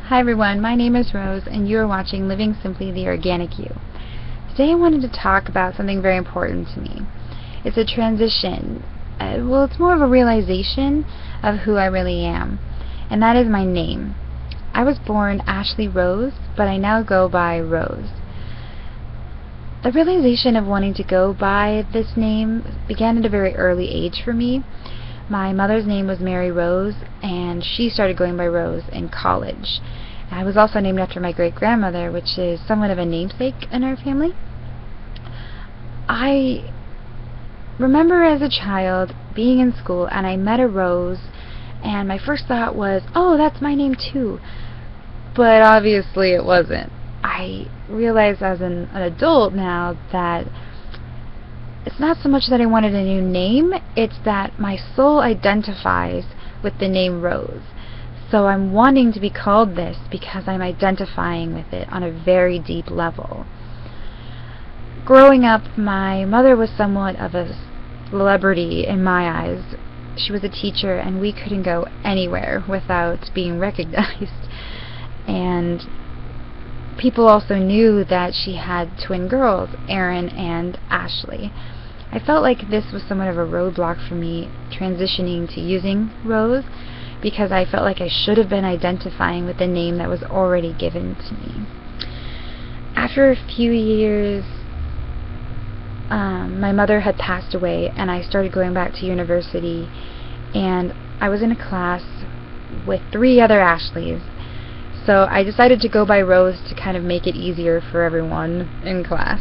Hi everyone, my name is Rose and you are watching Living Simply the Organic You. Today I wanted to talk about something very important to me. It's a transition. It's more of a realization of who I really am, and that is my name. I was born Ashley Rose, but I now go by Rose. The realization of wanting to go by this name began at a very early age for me. My mother's name was Mary Rose, and she started going by Rose in college. I was also named after my great-grandmother, which is somewhat of a namesake in our family. I remember as a child being in school, and I met a Rose, and my first thought was, oh, that's my name too. But obviously it wasn't. I realize as an adult now that it's not so much that I wanted a new name, it's that my soul identifies with the name Rose. So I'm wanting to be called this because I'm identifying with it on a very deep level. Growing up, my mother was somewhat of a celebrity in my eyes. She was a teacher and we couldn't go anywhere without being recognized. And people also knew that she had twin girls, Erin and Ashley. I felt like this was somewhat of a roadblock for me transitioning to using Rose because I felt like I should have been identifying with the name that was already given to me. After a few years, my mother had passed away and I started going back to university, and I was in a class with 3 other Ashleys. So I decided to go by Rose to kind of make it easier for everyone in class.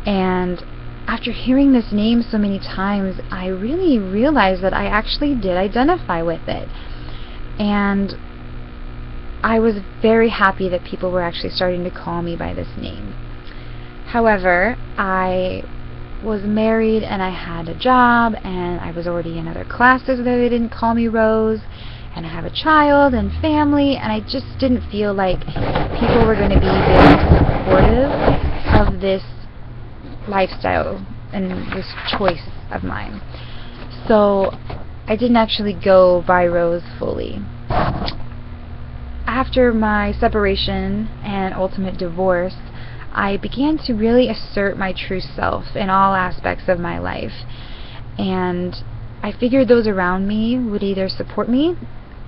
And after hearing this name so many times, I really realized that I actually did identify with it. And I was very happy that people were actually starting to call me by this name. However, I was married and I had a job and I was already in other classes where they didn't call me Rose. And I have a child and family, and I just didn't feel like people were going to be very supportive of this lifestyle and this choice of mine. So I didn't actually go by Rose fully. After my separation and ultimate divorce, I began to really assert my true self in all aspects of my life. And I figured those around me would either support me,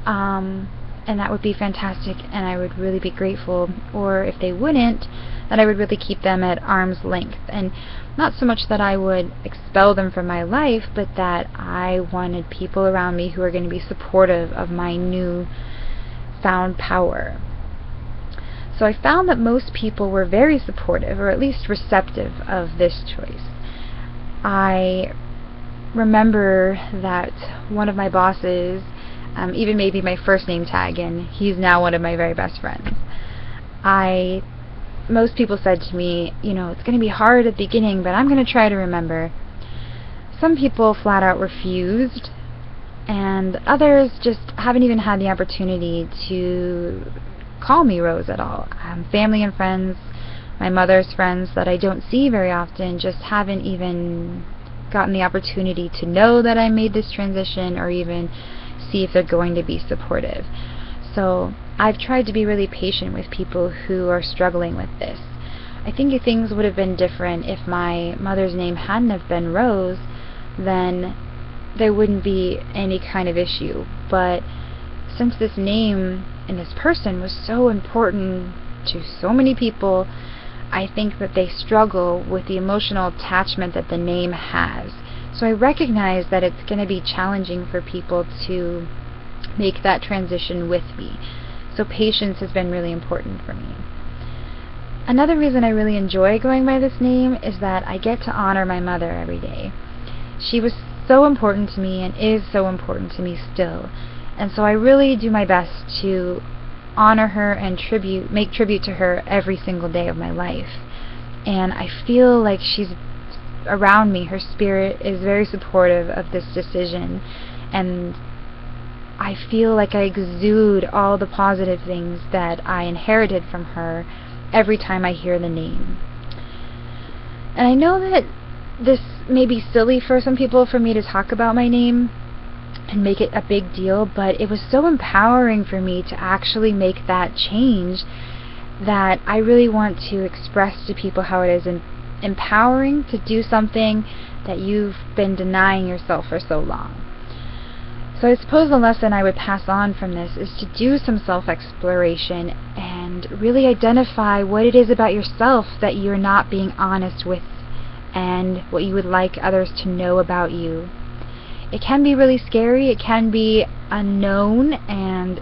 and that would be fantastic and I would really be grateful, or if they wouldn't, that I would really keep them at arm's length. And not so much that I would expel them from my life, but that I wanted people around me who are going to be supportive of my new found power. So I found that most people were very supportive, or at least receptive of this choice. I remember that one of my bosses even made me my first name tag, and he's now one of my very best friends. Most people said to me, it's going to be hard at the beginning, but I'm going to try to remember. Some people flat out refused, and others just haven't even had the opportunity to call me Rose at all. Family and friends, my mother's friends that I don't see very often, just haven't even gotten the opportunity to know that I made this transition or even see if they're going to be supportive. So I've tried to be really patient with people who are struggling with this. I think if things would have been different if my mother's name hadn't have been Rose, then there wouldn't be any kind of issue. But since this name and this person was so important to so many people, I think that they struggle with the emotional attachment that the name has. So I recognize that it's going to be challenging for people to make that transition with me. So patience has been really important for me. Another reason I really enjoy going by this name is that I get to honor my mother every day. She was so important to me and is so important to me still. And so I really do my best to honor her and make tribute to her every single day of my life. And I feel like she's around me. Her spirit is very supportive of this decision, and I feel like I exude all the positive things that I inherited from her every time I hear the name. And I know that this may be silly for some people for me to talk about my name, and make it a big deal, but it was so empowering for me to actually make that change that I really want to express to people how it is empowering to do something that you've been denying yourself for so long. So I suppose the lesson I would pass on from this is to do some self-exploration and really identify what it is about yourself that you're not being honest with and what you would like others to know about you. It can be really scary, it can be unknown, and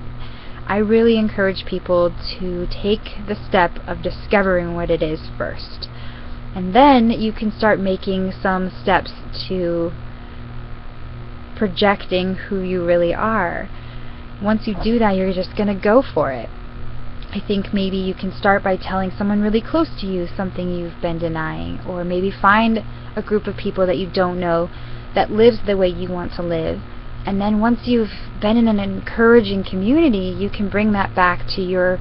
I really encourage people to take the step of discovering what it is first. And then you can start making some steps to projecting who you really are. Once you do that, you're just going to go for it. I think maybe you can start by telling someone really close to you something you've been denying, or maybe find a group of people that you don't know that lives the way you want to live. And then once you've been in an encouraging community, you can bring that back to your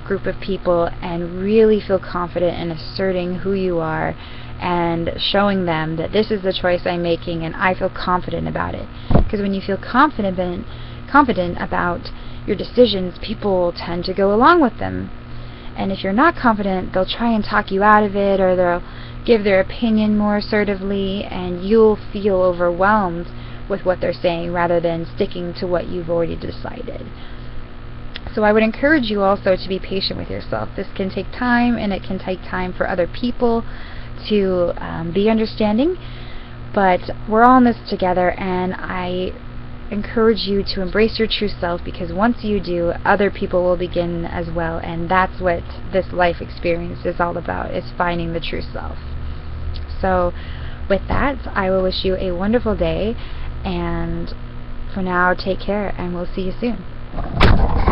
group of people and really feel confident in asserting who you are and showing them that this is the choice I'm making and I feel confident about it. Because when you feel confident about your decisions, people tend to go along with them. And if you're not confident, they'll try and talk you out of it, or they'll give their opinion more assertively, and you'll feel overwhelmed with what they're saying rather than sticking to what you've already decided. So I would encourage you also to be patient with yourself. This can take time, and it can take time for other people to be understanding, but we're all in this together, and I encourage you to embrace your true self, because once you do, other people will begin as well, and that's what this life experience is all about, is finding the true self. So with that, I will wish you a wonderful day, and for now, take care, and we'll see you soon.